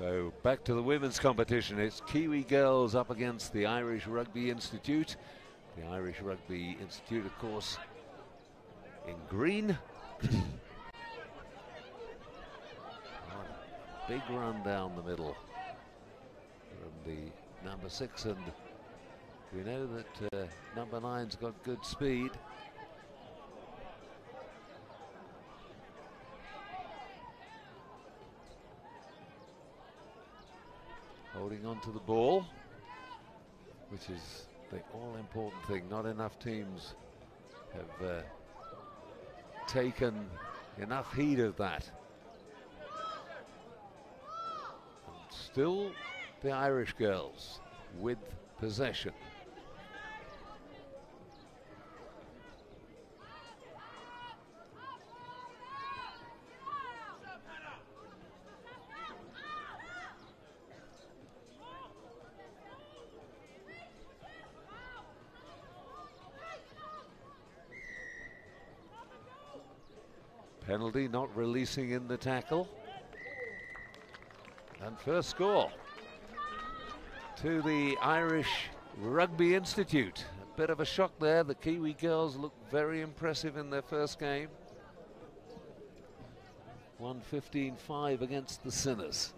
So back to the women's competition. It's Kiwi girls up against the Irish Rugby Institute. The Irish Rugby Institute, of course, in green. Big run down the middle from the number 6, and we know that number 9's got good speed. Holding on to the ball, which is the all-important thing. Not enough teams have taken enough heed of that. And still the Irish girls with possession. Penalty, not releasing in the tackle. And first score to the Irish Rugby Institute. A bit of a shock there. The Kiwi girls look very impressive in their first game. 115-5 against the Sinners.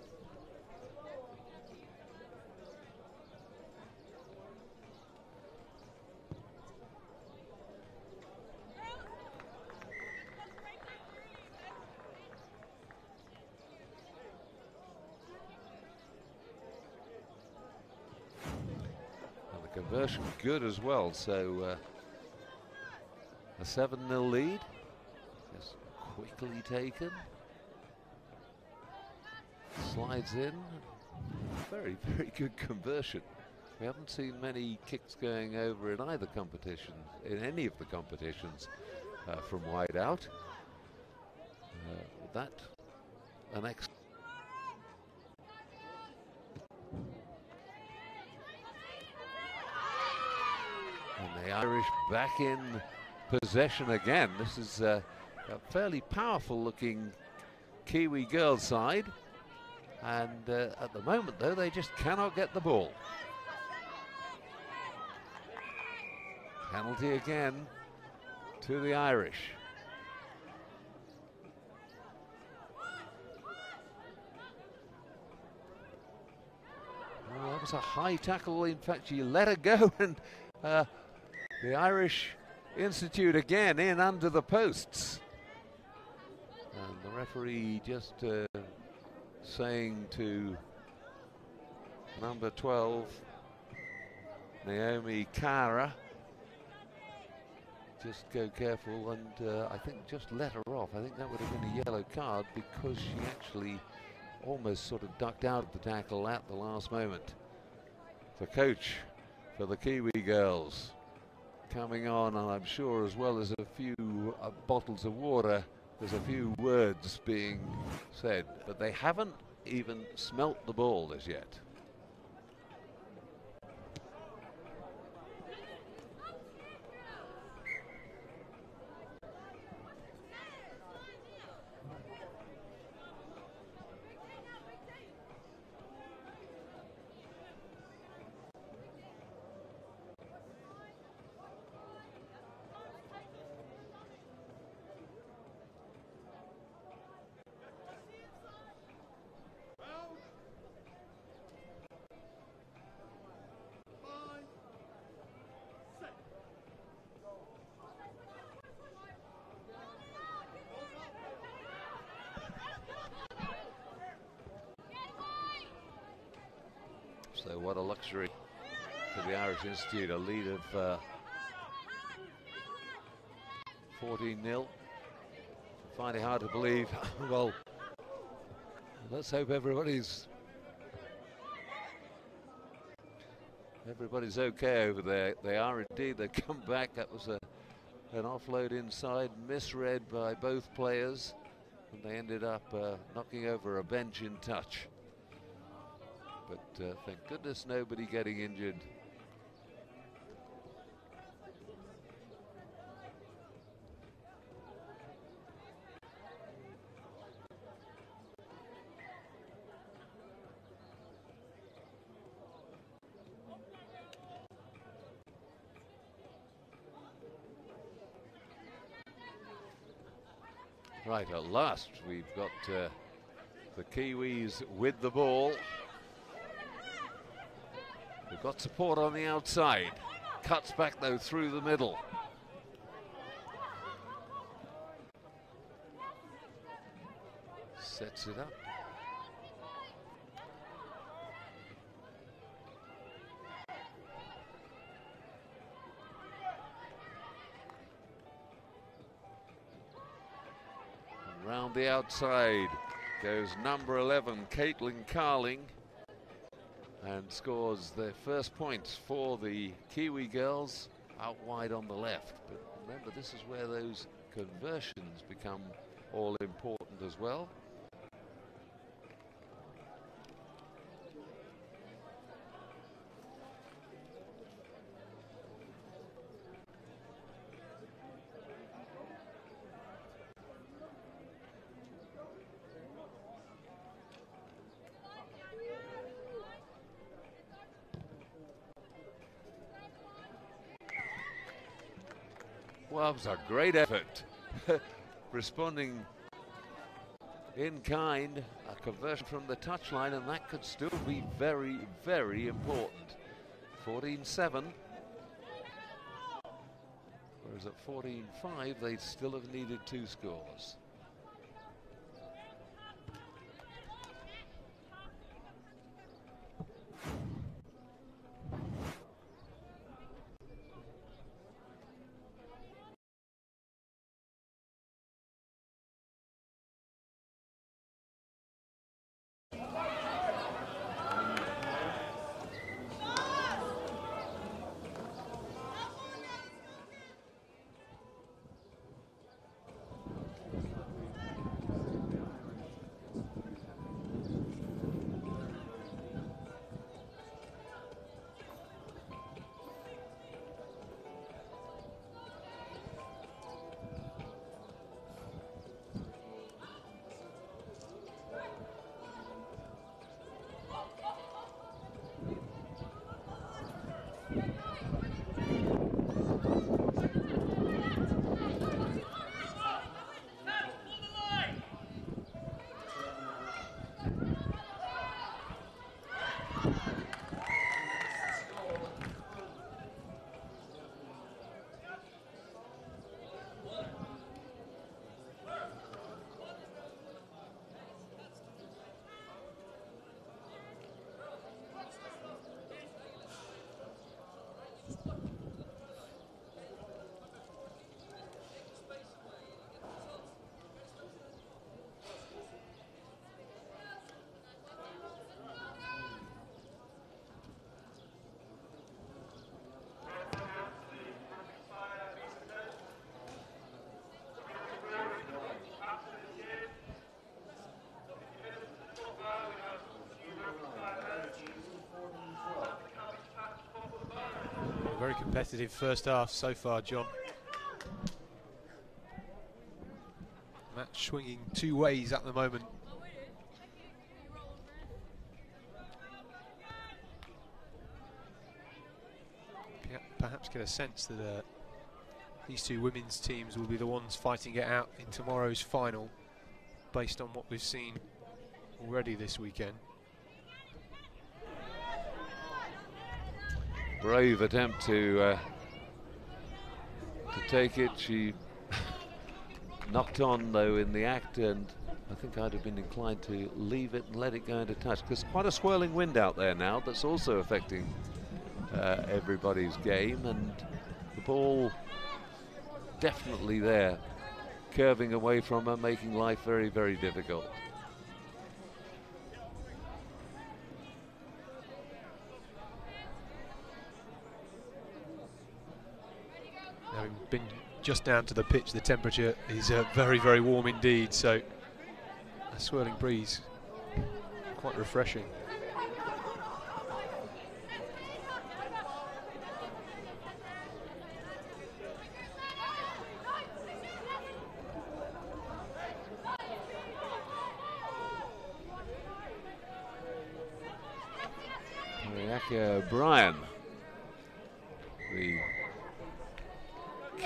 Conversion good as well, so a 7-0 lead, just quickly taken, slides in, very, very good conversion. We haven't seen many kicks going over in either competition, in any of the competitions from wide out. That, an excellent. And the Irish back in possession again. This is a fairly powerful looking Kiwi girls side. And at the moment though, they just cannot get the ball. Penalty again to the Irish. Well, that was a high tackle. In fact, she let her go, and the Irish Institute again in under the posts. And the referee just saying to number 12, Naomi Kara, just go careful, and I think just let her off. I think that would have been a yellow card because she actually almost sort of ducked out of the tackle at the last moment. The coach for the Kiwi girls coming on, and I'm sure as well as a few bottles of water, there's a few words being said, but they haven't even smelt the ball as yet. So what a luxury for the Irish Institute, a lead of 14-0. Find it hard to believe. Well, let's hope everybody's okay over there. They are indeed. They come back. That was an offload inside, misread by both players, and they ended up knocking over a bench in touch. But thank goodness nobody getting injured. Right, at last we've got the Kiwis with the ball. We've got support on the outside. Cuts back though through the middle. Sets it up. And round the outside goes number 11, Caitlin Carling, and scores their first points for the Kiwi girls out wide on the left. But remember, this is where those conversions become all important as well. Well, it was a great effort. Responding in kind, a conversion from the touchline, and that could still be very, very important. 14-7. Whereas at 14-5, they'd still have needed 2 scores. Very competitive first half so far, John. Match swinging 2 ways at the moment. Perhaps get a sense that these 2 women's teams will be the ones fighting it out in tomorrow's final, based on what we've seen already this weekend. Brave attempt to take it. She knocked on though in the act, and I think I'd have been inclined to leave it and let it go into touch, because quite a swirling wind out there now that's also affecting everybody's game, and the ball definitely there, curving away from her, making life very, very difficult. Having been just down to the pitch, the temperature is very, very warm indeed, so a swirling breeze, quite refreshing. O'Brien, the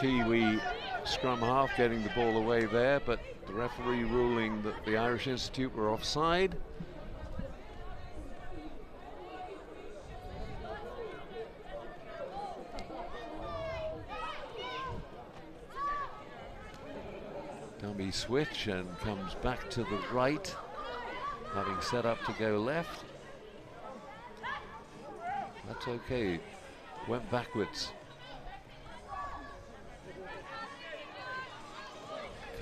Kiwi scrum half, getting the ball away there, but the referee ruling that the Irish Institute were offside. Dummy switch and comes back to the right, having set up to go left. That's okay, went backwards.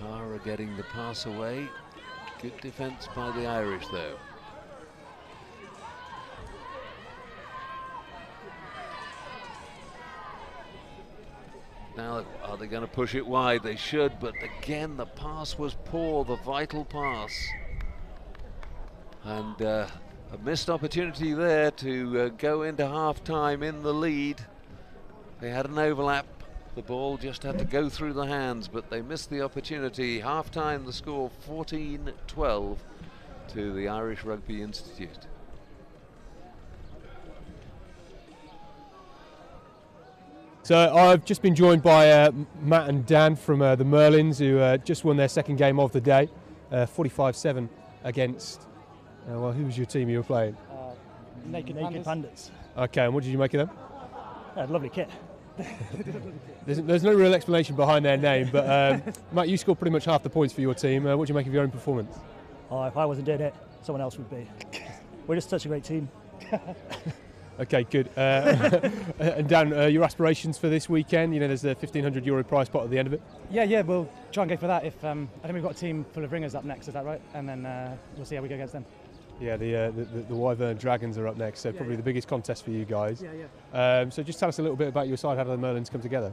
Cara getting the pass away. Good defence by the Irish though. Now, are they going to push it wide? They should, but again, the pass was poor, the vital pass. And a missed opportunity there to go into half-time in the lead. They had an overlap. The ball just had to go through the hands, but they missed the opportunity. Half-time, the score 14-12 to the Irish Rugby Institute. So I've just been joined by Matt and Dan from the Merlins, who just won their second game of the day, 45-7 against, well, who was your team you were playing? Naked Pandas. Okay, and what did you make of them? Lovely kit. There's no real explanation behind their name, but Matt, you scored pretty much half the points for your team. What do you make of your own performance? Oh, if I wasn't doing it, someone else would be. We're just such a great team. Okay, good. And Dan, your aspirations for this weekend? You know, there's a €1,500 prize pot at the end of it. Yeah, we'll try and go for that. If I think we've got a team full of ringers up next, is that right? And then we'll see how we go against them. Yeah, the Wyvern Dragons are up next, so probably the biggest contest for you guys. Yeah. So just tell us a little bit about your side. How did the Merlins come together?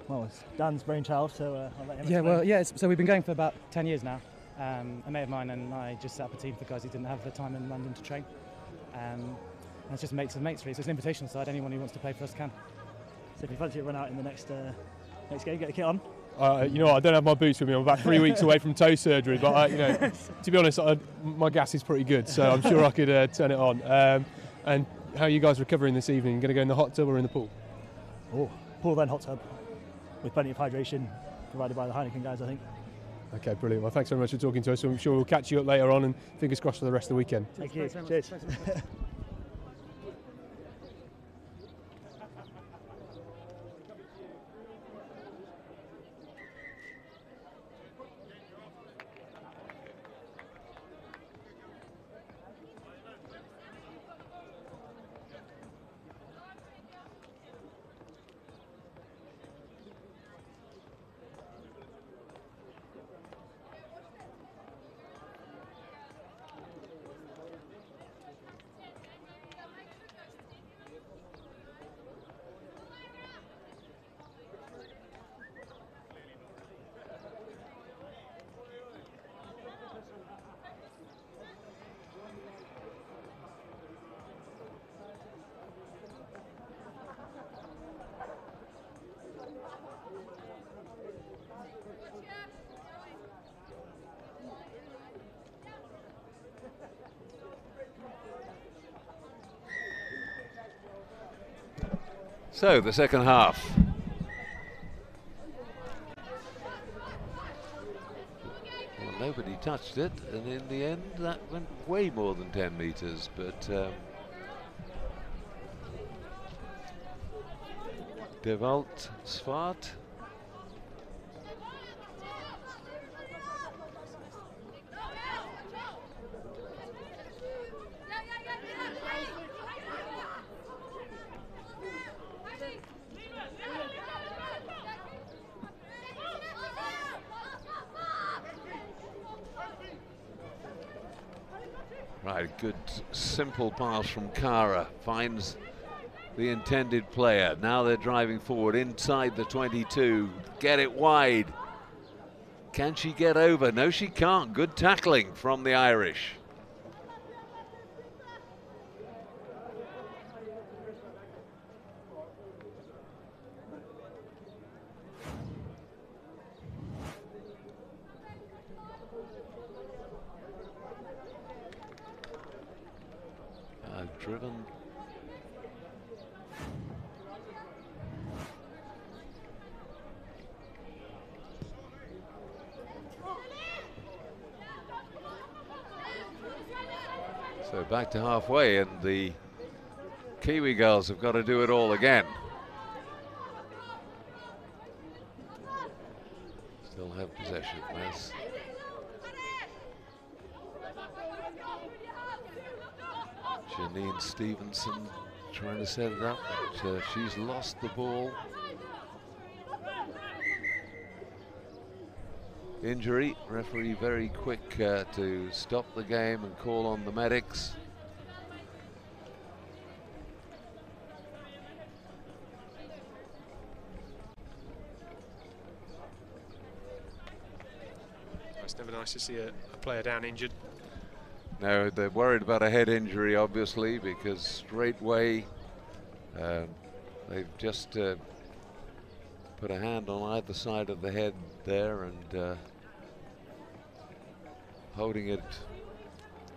Well, it's Dan's brainchild, so I'll let him explain. So we've been going for about 10 years now. A mate of mine and I just set up a team for guys who didn't have the time in London to train. And it's just mates of mates really, so it's an invitational side. Anyone who wants to play for us can. So if you fancy to run out in the next game, get the kit on. You know what, I don't have my boots with me. I'm about 3 weeks away from toe surgery, but you know, to be honest, my gas is pretty good, so I'm sure I could turn it on. And how are you guys recovering this evening? Going to go in the hot tub or in the pool? Oh, pool then hot tub, with plenty of hydration provided by the Heineken guys, I think. Okay, brilliant. Well, thanks very much for talking to us. I'm sure we'll catch you up later on, and fingers crossed for the rest of the weekend. Thank you. Cheers. So the second half. Well, nobody touched it, and in the end that went way more than 10 metres, but Devalt Svart. Right, good simple pass from Cara, finds the intended player. Now they're driving forward inside the 22. Get it wide. Can she get over? No, she can't. Good tackling from the Irish. Driven. So back to halfway, and the Kiwi girls have got to do it all again. Still have possession, yes. Janine Stevenson trying to set it up, but she's lost the ball. Injury, referee very quick to stop the game and call on the medics. It's never nice to see a player down injured. No, they're worried about a head injury, obviously, because straightway they've just put a hand on either side of the head there and holding it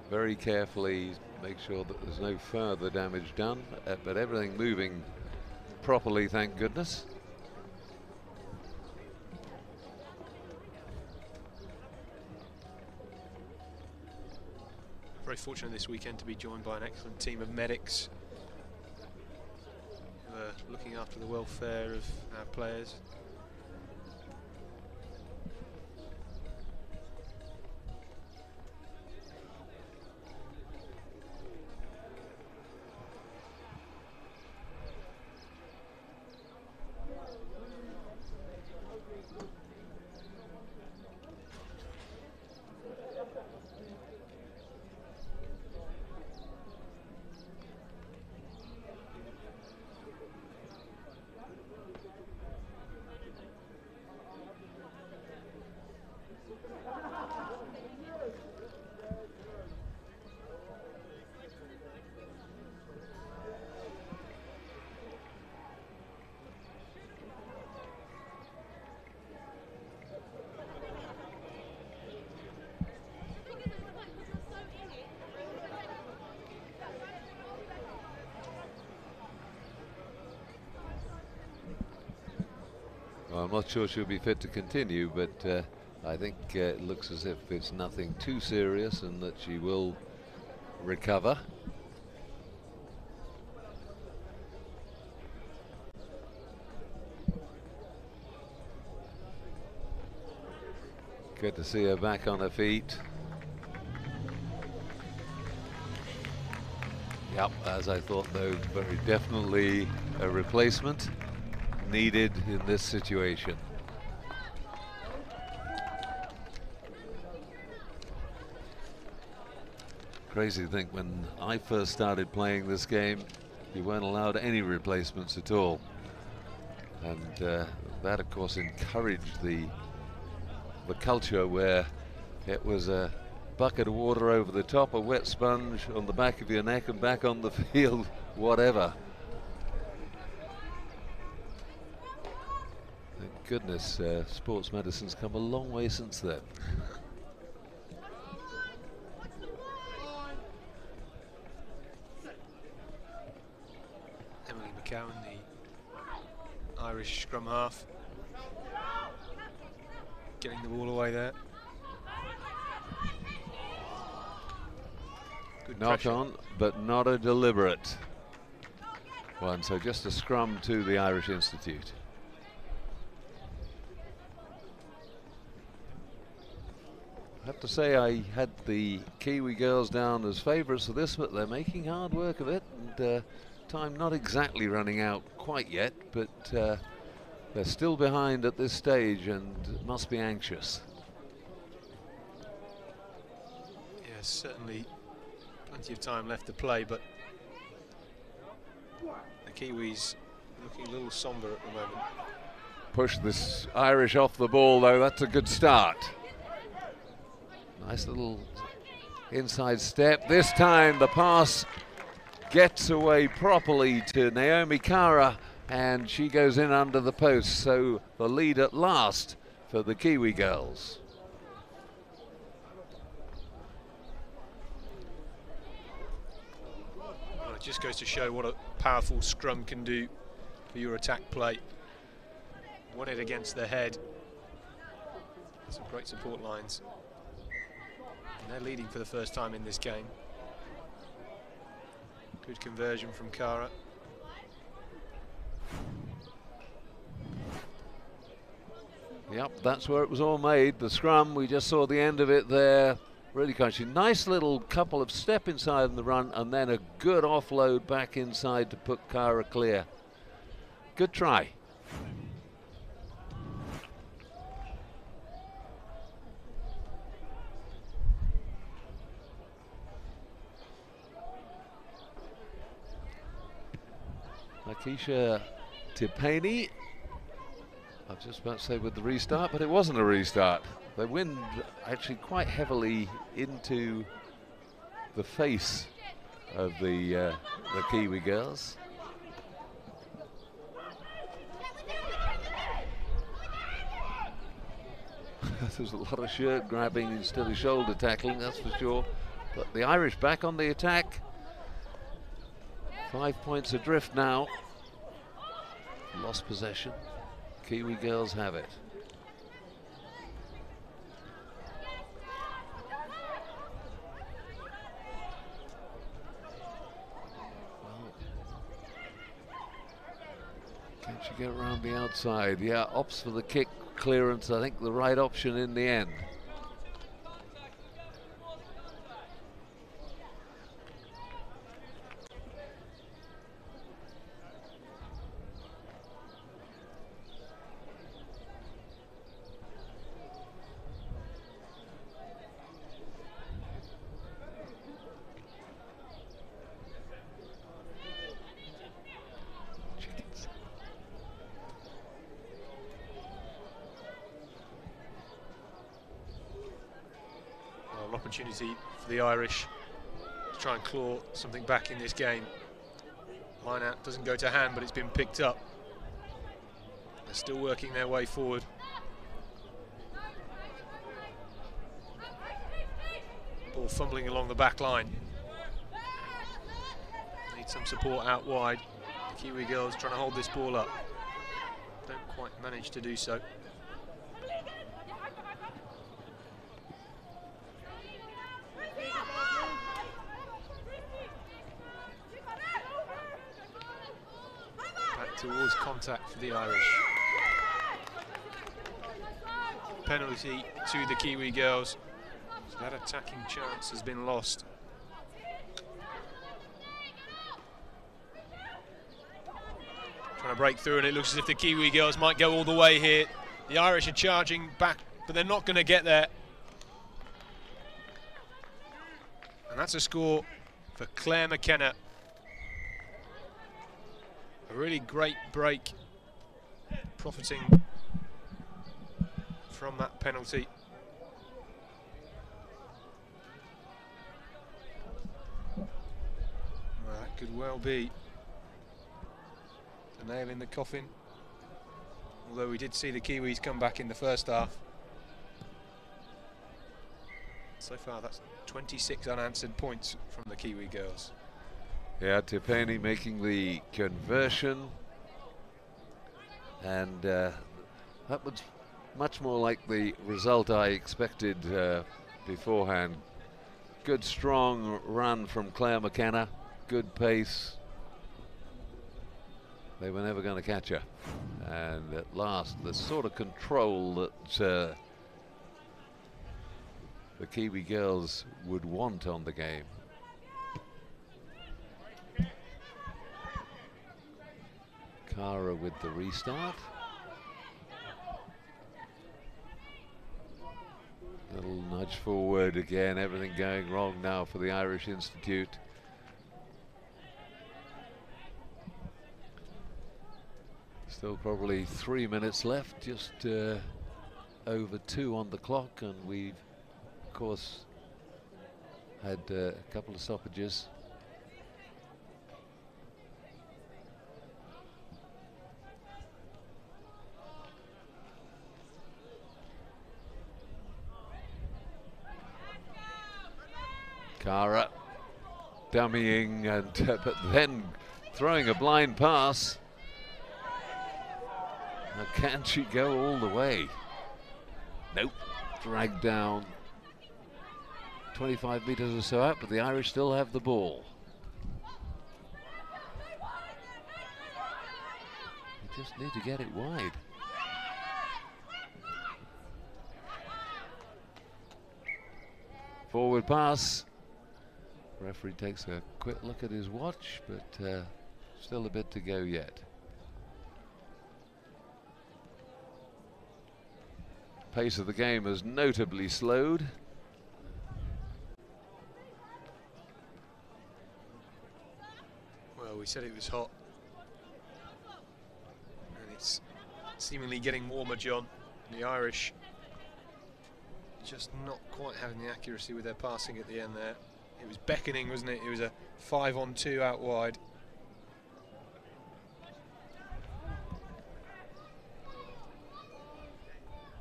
very carefully, make sure that there's no further damage done, but everything moving properly, thank goodness. Very fortunate this weekend to be joined by an excellent team of medics who are looking after the welfare of our players. Well, I'm not sure she'll be fit to continue, but I think it looks as if it's nothing too serious and that she will recover. Good to see her back on her feet. Yep, as I thought, though, very definitely a replacement needed in this situation. Crazy to think, when I first started playing this game, you weren't allowed any replacements at all. And that, of course, encouraged the culture where it was a bucket of water over the top, a wet sponge on the back of your neck and back on the field, whatever. Thank goodness sports medicine's come a long way since then. Emily McCowan, the Irish scrum half, getting the ball away there. Good knock pressure on, but not a deliberate one, so just a scrum to the Irish Institute. I have to say, I had the Kiwi girls down as favourites for this, but they're making hard work of it, and time not exactly running out quite yet, but they're still behind at this stage and must be anxious. Yes, certainly plenty of time left to play, but the Kiwis looking a little sombre at the moment. Push this Irish off the ball, though. That's a good start. Nice little inside step. This time the pass gets away properly to Naomi Kara, and she goes in under the post. So the lead at last for the Kiwi girls. Well, it just goes to show what a powerful scrum can do for your attack play. Won it against the head. Some great support lines. And they're leading for the first time in this game. Good conversion from Cara. Yep, that's where it was all made. The scrum, we just saw the end of it there. Really crunchy. Nice little couple of step inside in the run, and then a good offload back inside to put Cara clear. Good try. Akisha Tipani. I was just about to say with the restart, but it wasn't a restart. The wind actually quite heavily into the face of the Kiwi girls. There's a lot of shirt grabbing instead of shoulder tackling, that's for sure. But the Irish back on the attack. 5 points adrift now. Lost possession. Kiwi girls have it. Can she get around the outside? Yeah, opts for the kick clearance. I think the right option in the end. Opportunity for the Irish to try and claw something back in this game. Line out doesn't go to hand, but it's been picked up. They're still working their way forward. Ball fumbling along the back line. Need some support out wide. The Kiwi girls trying to hold this ball up. Don't quite manage to do so. Towards contact for the Irish. Penalty to the Kiwi girls. So that attacking chance has been lost. Trying to break through, and it looks as if the Kiwi girls might go all the way here. The Irish are charging back, but they're not going to get there. And that's a score for Claire McKenna. A really great break, profiting from that penalty. Well, that could well be the nail in the coffin. Although we did see the Kiwis come back in the first half. So far, that's 26 unanswered points from the Kiwi girls. Yeah, Tipani making the conversion, and that was much more like the result I expected beforehand. Good strong run from Claire McKenna, good pace. They were never going to catch her, and at last the sort of control that the Kiwi girls would want on the game. Cara with the restart. Little nudge forward again, everything going wrong now for the Irish Institute. Still probably 3 minutes left, just over 2 on the clock, and we've of course had a couple of stoppages. Cara dummying, and but then throwing a blind pass. Now, can she go all the way? Nope, dragged down 25 meters or so out, but the Irish still have the ball. just need to get it wide. Forward pass. Referee takes a quick look at his watch, but still a bit to go yet. Pace of the game has notably slowed. Well, we said it was hot. And it's seemingly getting warmer, John. The Irish just not quite having the accuracy with their passing at the end there. It was beckoning, wasn't it? It was a 5-on-2 out wide.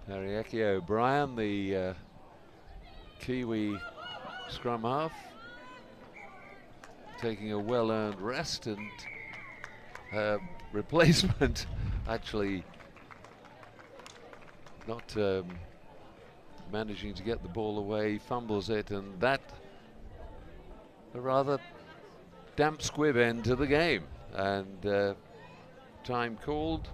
Prjects O'Brien, the Kiwi scrum half, taking a well-earned rest, and replacement actually not managing to get the ball away, fumbles it, and that a rather damp squib end to the game. And time called.